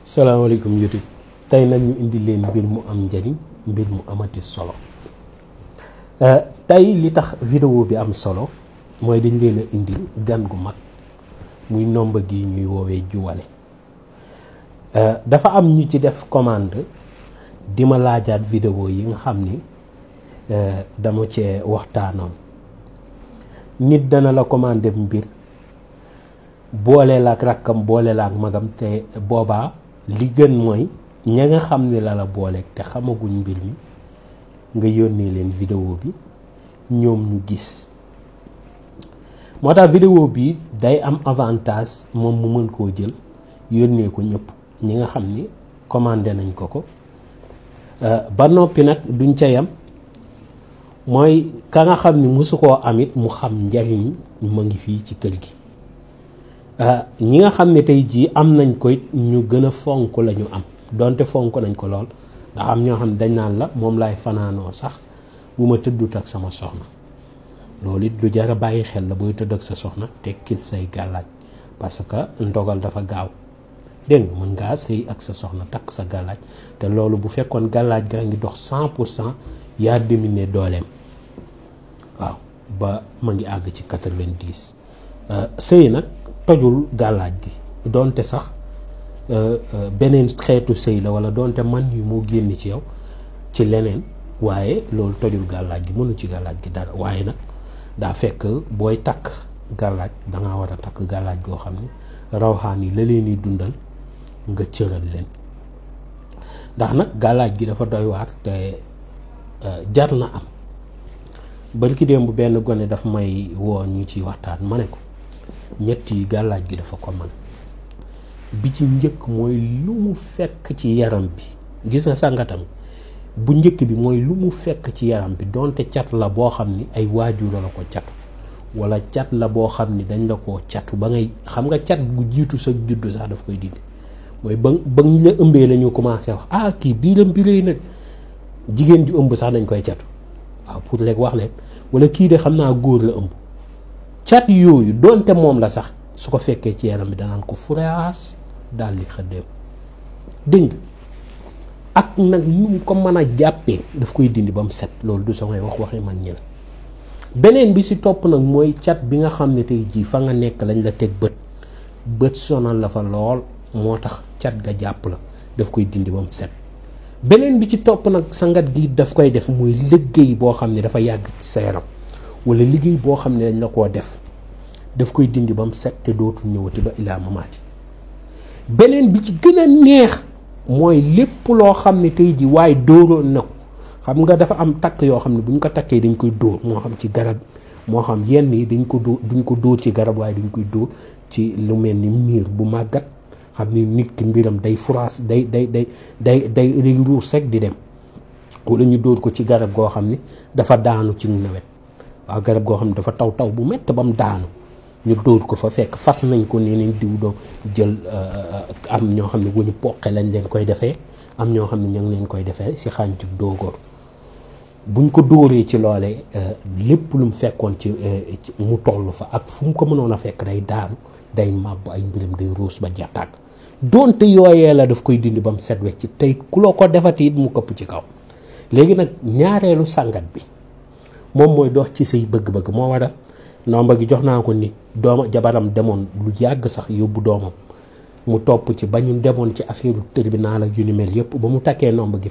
salaamaaleykum YouTube tey nag ñu indi leen mbir mu am njariñ mbir mu amati solo tey li tax vidéo bi am solo mooy dañ leen a indi gan gu mag muy nomba gi ñuy woowee Juwale. dafa am ñu ci def commande di ma laajaat vidéo yi nga xam ni dama cee waxtaanoon. nit dana la commandé mbir boole la ak rakkam boole la ak magam te boobaa li gën mooy ña nga xam ni la booleeg te xamaguñ mbir mi nga yónnee leen vidéo bi ñoom ñu gis. moo tax vidéo bi day am avantage moom mu mën koo jël yónnee ko ñëpp ñi nga xam ni commandé nañ ko ba noppi nag duñ ca yam mooy ka nga xam ni mosu koo amit mu xam njariñ ma ngi fii ci kër gi. ñi nga xam ne tey jii am nañ ko ñu gën a fonk la ñu am donte fonk nañ ko lool ndax am ñoo xam ne dañ naan la moom laay fanaanoo sax bu ma tëddut ak sama soxna. loolu it lu jar a bàyyi xel la booy tëdd ak sa soxna tekkil say gàllaaj parce que ndogal dafa gaaw dégg nga mën ngaa sëy ak sa soxna takk sa gàllaaj te loolu bu fekkoon gàllaaj gaa ngi dox 100% yaa dominé dooleem waaw ba ma ngi àgg ci 90. sëy nag tojul gàllaaj gi donte sax beneen xeetu sëy la wala donte man yu moo génn ci yow ci leneen waaye loolu tojul gàllaaj gi mënu ci gàllaaj gi dara waaye nag daa fekk booy takk gàllaaj dangaa war a takk gàllaaj goo xam ne rawxaan yi la leen di dundal nga cëral leen ndax nag gàllaaj gi dafa doy waar te jar na am. barki démb benn gone daf may woo ñu ci waxtaan ma ne ko ñetti gàllaaj gi dafa ko man bi ci njëkk mooy lu mu fekk ci yaram bi gis nga sàngatam bu njëkk bi mooy lu mu fekk ci yaram bi donte cat la boo xam ni ay waajur la ko catu wala cat la boo xam ni dañ la koo catu ba ngay xam nga cat gu jiitu sa juddu sax daf koy dindi mooy ba ñu la ëmbee la ñu commencé wax kii biiram bi rëy na jigéen ju ëmb sax dañ koy catu waaw pour léegi wax leen wala kii de xam naa góor la ëmb cat yooyu donte moom la sax su ko fekkee ci yaram bi danaan ko furaas daal di xëddeem dégg ak nag nu mu ko mën a jàppee daf koy dindi ba mu set loolu du samay waxi man ñi la. beneen bi si topp nag mooy cat bi nga xam ne tey jii fa nga nekk lañ la teg bët sonal la fa lool moo tax cat ga jàpp la daf koy dindi ba mu set. beneen bi ci topp nag sangat gi daf koy def muy liggéey boo xam ne dafa yàgg ci sa yaram wala liggéey boo xam ne dañ la koo daf koy dindi ba mu set te dootul ñëwati ba ilaa mamaati. beneen bi ci gën a neex mooy lépp loo xam ne tey ji waaye dóoroon na ko xam nga dafa am takk yoo xam ne bu ñu ko takkee dañ koy dóor moo xam ci garab moo xam yenn yi duñ ko dóor ci garab waaye dañ koy dóor ci lu mel ni miir bu màggat xam ni nit ki mbiram day furaas day ruus rek di dem wala ñu dóor ko ci garab goo xam ni dafa daanu ci nawet waaw garab goo xam ne dafa taw bu mett ba mu daanu ñu dóor ko fa fekk fas nañ ko nee nañ diw doo jël am ñoo xam ne bu ñu poqe lañ leen koy defee am ñoo xam ne ñu ngi leen koy defee si xàncu dóogóor buñ ko dóoree ci loolee lépp lu mu fekkoon ci mu toll fa ak fu mu ko mënoon a fekk day daanu day màbb ay mbiram day ruus ba jeextaag donte yooyee la daf koy dindi ba mu set wecc tey ku loo ko defati it mu këpp ci kaw. léegi nag ñaareelu sangat bi moom mooy dox ci say bëgg-bëgg moo waral nomba gi jox naa ko ni dooma jabaram demoon lu yàgg sax yóbbu doomam mu topp ci ba ñu demoon ci affaire tribunal ak yu ni mel yëpp ba mu takkee nomba gi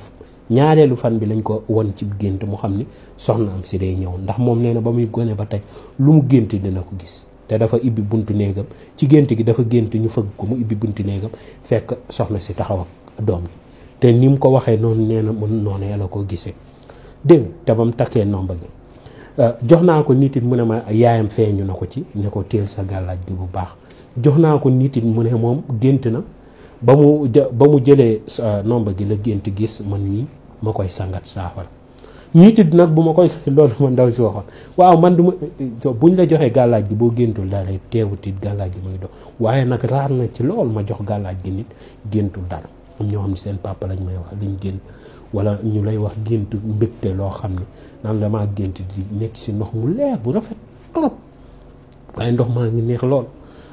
ñaareelu fan bi lañ ko won ci gént mu xam ni soxna am si day ñëw ndax moom nee na ba muy gone ba tey lu mu gént dina ko gis te dafa ibbi buntu néegam ci gént gi dafa gént ñu fëgg ko mu ibbi buntu néegam fekk soxna si taxaw ak doom ji te ni mu ko waxee noonu nee na mën noonu la ko gisee dégg nga te ba mu takkee nomba gi jox naa ko nit it mu ne ma yaayam feeñu na ko ci ne ko teel sa gàllaaj gi bu baax jox naa ko nit it mu ne moom gént na ba mu jëlee nomba gi la gént gis man mii ma koy sangat saafara nit it nag bu ma koy loolu ma ndaw si waxoon waaw man du ma buñ la joxee gàllaaj gi boo géntul dara teewut it gàllaaj gi muy dox waaye nag raar na ci lool ma jox gàllaaj gi nit géntul dara am ñoo xam ne seen papa lañ may wax liñ gént wala ñu lay wax gént mbégte loo xam ne naan damaa gént di nekk si ndox mu leer bu rafet trop waaye ndox maa ngi neex lool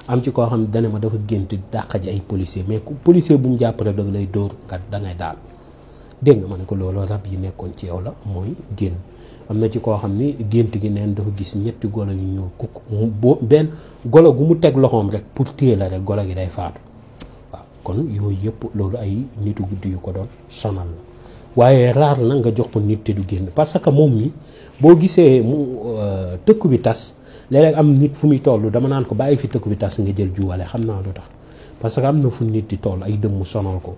am ci koo xam ne dane ma dafa gént dàq ji ay policier mais ku policier bu mu jàpp rek da lay dóor nga da ngay daal dégg nga ma ne ko loolu rab yi nekkoon ci yow la mooy génn. am na ci koo xam ni gént gi neen dafa gis ñetti golo yu ñuul kukk boo benn golo gu mu teg loxoom rek pour téye la rek golo gi day faatu waaw kon yooyu yëpp loolu ay nitu guddi yu ko doon sonal la waaye raar na nga jox ko nit te du génn parce que moom mi boo gisee mu tëkku bi tas léeg-léeg am nit fu muy toll dama naan ko bàyyi fi tëkku bi tas nga jël juwale xam naa lu tax parce que am na fu nit di toll ay dëmm sonal ko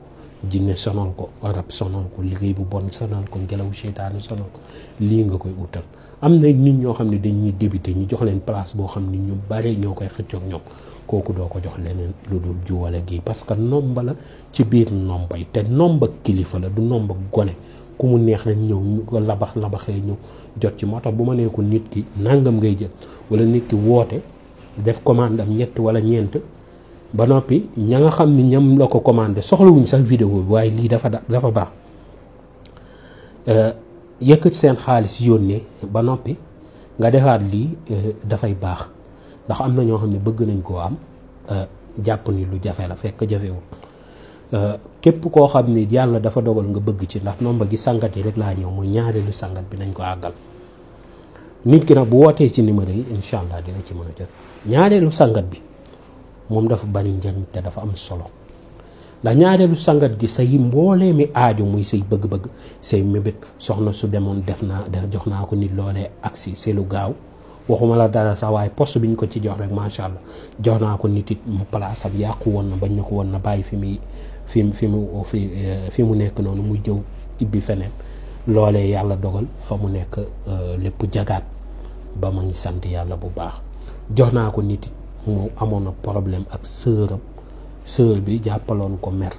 jinne sonal ko rab sonal ko liggéey bu bon sonal ko ngelaw seytaane sonal ko lii nga koy utal am na nit ñoo xam ne dañuy débuté ñu jox leen place boo xam ne ñu bare ñoo koy xëccoog ñoom kooku doo ko jox leneen lu dul juwale gi parce que nomba la ci biir nomba yi te nomba kilifa la du nomba gone ku mu neex rek ñëw ñu ko labaxee ñëw jot ci moo tax bu ma nee ko nit ki nangam ngay jël wala nit ki woote def commande am ñett wala ñeent ba noppi ña nga xam ni ñam la ko commandé soxlawuñ sax vidéo bi waaye lii dafa baax yëkkat seen xaalis yónnee ba noppi nga defaat lii dafay baax ndax am na ñoo xam ne bëgg nañ koo am jàpp ni lu jafe la fekk jafewul képp koo xam ni yàlla dafa dogal nga bëgg ci ndax nomba gi sangat yi rek laa ñëw mooy ñaareelu sangat bi nañ ko àggal nit ki nag bu wootee ci numéro yi incha allah dina ci mën a jot ñaareelu sangat bi moom dafa bari njariñ te dafa am solo ndax ñaareelu sangat gi say mboolee mi aajo muy say bëgg-bëgg say mébét soxna su demoon jox naa ko nit loolee agsi c'est lu gaaw waxuma la dara sax waaye poste bi ñu ko ci jox rek macha allah jox naa ko nit it mu place am yàqu woon na bañ na ko woon na bàyyi fi mu nekk noonu muy jëw ibbi feneen loolee yàlla dogal fa mu nekk lépp jagaat ba ma ngi sant yàlla bu baax jox naa ko nit it moom amoon na problème ak sœur bi jàppaloon ko mer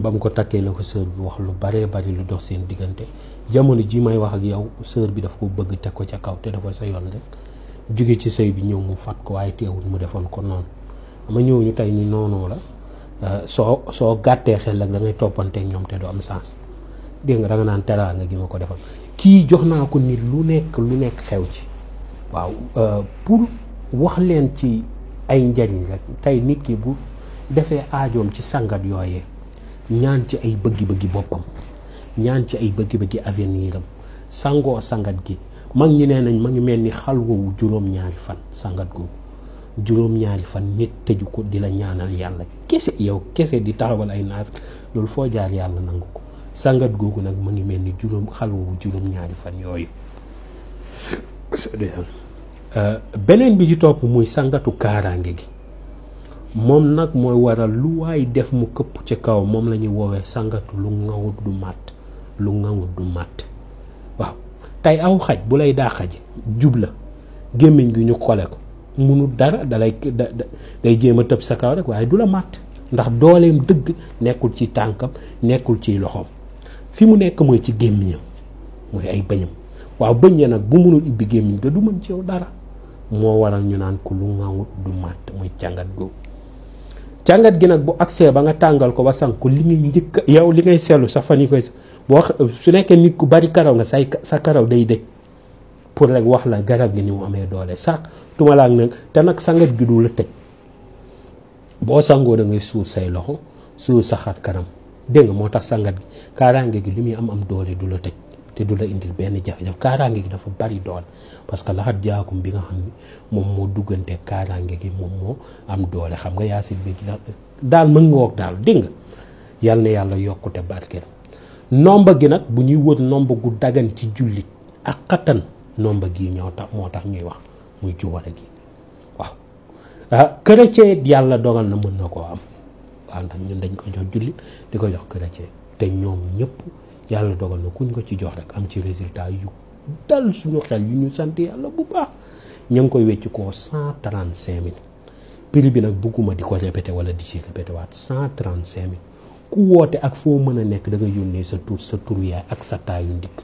ba mu ko takkee la ko sœur bi wax lu baree bari lu dox seen diggante jamono ji may wax ak yow sœur bi daf ko bëgg teg ko ca kaw te dafa sa yoon rek jóge ci sëy bi ñëw mu fat ko waaye teewul mu defoon ko noonu ama ñëw ñu tey ni noonoo la soo gàttee xel rek da ngay toppanteeg ñoom te du am sens dégg nga da nga naan teraanga gi ma ko defal kii jox naa ko nit lu nekk xew ci waaw pour wax leen ci ay njariñ rek tey nit ki bu defee aajoom ci sangat yooyee ñaan ci ay bëggi-bëggi boppam ñaan ci ay bëggi-bëggi avenir am sangoo sangat gi mag ñi nee nañ ma ngi mel ni xalwawu juróom-ñaari fan sangat googu juróom-ñaari fan nit tëju ko di la ñaanal yàlla kese yow kese di taxawal ay naaf loolu foo jaar yàlla nangu ko sangat googu nag ma ngi mel ni xalwawu juróom-ñaari fan yooyu beneen bi ci topp muy sangatu kaaraange gi moom nag mooy waral lu waay def mu këpp ci kaw moom la ñuy woowee sangatu lu ŋawut du màtt waaw tey aw xaj bu lay daa xaj jub la gémmiñ gi ñu xole ko munul dara day jéem a tëb sa kaw rek waaye du la màtt ndax dooleem dëgg nekkul ci tànkam nekkul ci loxoom fi mu nekk mooy ci gémmiñam mooy ay bëñam waaw bëñ ya nag bu munul ibbi gémmiñ ga du mën ci yow dara moo waral ñu naan ko lu ŋawut du màtt muy càngat googu càngat gi nag bu agsee ba nga tàngal ko ba sang ko li ngay njëkk yow li ngay seetlu sax fan yi koy boo su nekkee nit ku bari karaw nga sa karaw day dëj pour rek wax la garab gi ni mu amee doole sax tumalaak nag te nag sangat gi du la tëj boo sangoo da ngay suur say loxo suur sa xar kanam dégg nga moo tax sangat gi kaaraange gi li muy am doole du la tëj te du la indil benn jafe-jafe kaaraange gi dafa bari doole parce que laxat jaakum bi nga xam ni moom moo duggante kaaraange gi moom moo am doole xam nga yaasin bi daal mën nga woog daal dégg nga yal na yàlla yokkute barkeel nomba gi nag bu ñuy wër nomba gu dagan ci jullit ak xattan nomba gi moo tax ñuy wax muy juwale gi waaw chrétien yàlla dogal na mën na koo am waaw ndax ñun dañ ko jox jullit di ko jox chrétien te ñoom ñëpp yàlla dogal na kuñ ko ci jox rek am ci résultat yu dal suñu xel yu ñu sant yàlla bu baax ñu ngi koy wecc koo 135 000 prix bi nag bugguma di ko répété wala di ci répété waat 135 000 ku woote ak foo mën a nekk da nga yónnee sa tur yaay ak sa taayu ndigg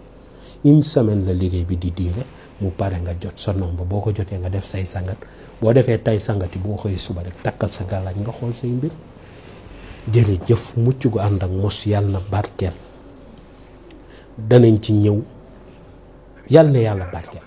une semaine la liggéey bi di diire mu pare nga jot sa nombre boo ko jotee nga def say sangat boo defee tay sangati boo xëyee suba rek takkal sa gàllaaj nga xool say mbir jërëjëf mucc gu ànd ak mos yàlla na barkeel danañ ci ñëw yàlla na yàlla barkeel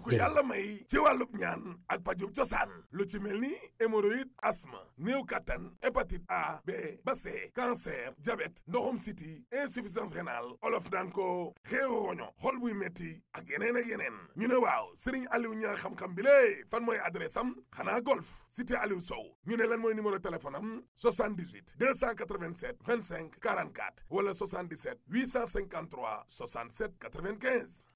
ku yàlla may ci wàllub ñaan ak pajub cosaan lu ci mel ni hémorroïde asthme néew kattan hépatite A B ba C cancer diabète ndoxum siti insuffisance rénale olof daan ko xeeru roño xol buy metti ak yeneen ak yeneen ñu ne waaw Serigne Aliou ñaa xam-xam bi lée fan mooy adresse am xanaa golf cité Aliou Sow ñu ne lan mooy numéro téléphone am 78 287 25 44 wala 77 853 67 95